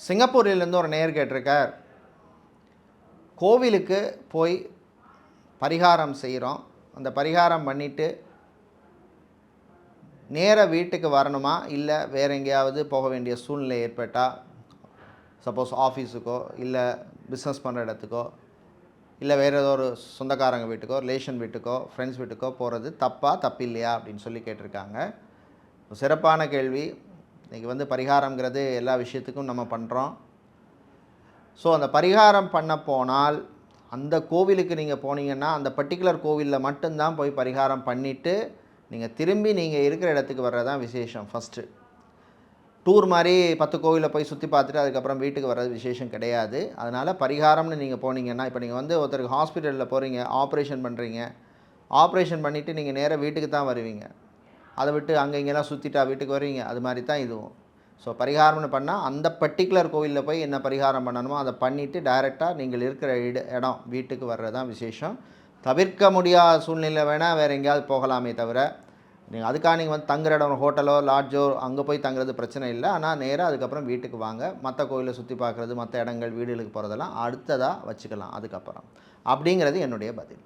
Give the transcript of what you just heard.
சிங்கப்பூரிலேருந்து ஒரு நேயர் கேட்டிருக்கார், கோவிலுக்கு போய் பரிகாரம் செய்கிறோம், அந்த பரிகாரம் பண்ணிவிட்டு நேராக வீட்டுக்கு வரணுமா, இல்லை வேறு எங்கேயாவது போக வேண்டிய சூழ்நிலை ஏற்பட்டால், சப்போஸ் ஆஃபீஸுக்கோ இல்லை பிஸ்னஸ் பண்ணுற இடத்துக்கோ இல்லை வேறு ஏதோ ஒரு சொந்தக்காரங்க வீட்டுக்கோ, ரிலேஷன் வீட்டுக்கோ, ஃப்ரெண்ட்ஸ் வீட்டுக்கோ போகிறது தப்பு இல்லையா அப்படின்னு சொல்லி கேட்டிருக்காங்க. சிறப்பான கேள்வி. இன்றைக்கி பரிகாரங்கிறது எல்லா விஷயத்துக்கும் நம்ம பண்ணுறோம். ஸோ அந்த பரிகாரம் பண்ண போனால் அந்த கோவிலுக்கு நீங்கள் போனீங்கன்னா அந்த பர்டிகுலர் கோவிலில் மட்டும்தான் போய் பரிகாரம் பண்ணிவிட்டு நீங்கள் திரும்பி நீங்கள் இருக்கிற இடத்துக்கு வர்றது தான் விசேஷம். ஃபஸ்ட்டு டூர் மாதிரி 10 கோவிலில் போய் சுற்றி பார்த்துட்டு அதுக்கப்புறம் வீட்டுக்கு வர்றது விசேஷம் கிடையாது. அதனால் பரிகாரம்னு நீங்கள் போனீங்கன்னா, இப்போ நீங்கள் ஒருத்தருக்கு ஹாஸ்பிட்டலில் போகிறீங்க, ஆப்ரேஷன் பண்ணுறீங்க, ஆப்ரேஷன் பண்ணிவிட்டு நீங்கள் நேராக வீட்டுக்கு தான் வருவீங்க. அதை விட்டு அங்கே இங்கெல்லாம் சுற்றிட்டா வீட்டுக்கு வருவீங்க. அது மாதிரி தான் இதுவும். ஸோ பரிகாரம்னு பண்ணால் அந்த பர்டிகுலர் கோவிலில் போய் என்ன பரிகாரம் பண்ணணுமோ அதை பண்ணிவிட்டு டைரெக்டாக நீங்கள் இருக்கிற இடம் வீட்டுக்கு வர்றது தான் விசேஷம். தவிர்க்க முடியாத சூழ்நிலை வேணால் வேறு எங்கேயாவது போகலாமே தவிர, அதுக்காக நீங்கள் தங்குற இடம் ஹோட்டலோ லாட்ஜோ அங்கே போய் தங்குறது பிரச்சனை இல்லை. ஆனால் நேராக அதுக்கப்புறம் வீட்டுக்கு வாங்க. மற்ற கோயிலை சுற்றி பார்க்குறது, மற்ற இடங்கள் வீடுகளுக்கு போகிறதெல்லாம் அடுத்ததாக வச்சுக்கலாம் அதுக்கப்புறம். அப்படிங்கிறது என்னுடைய பதில்.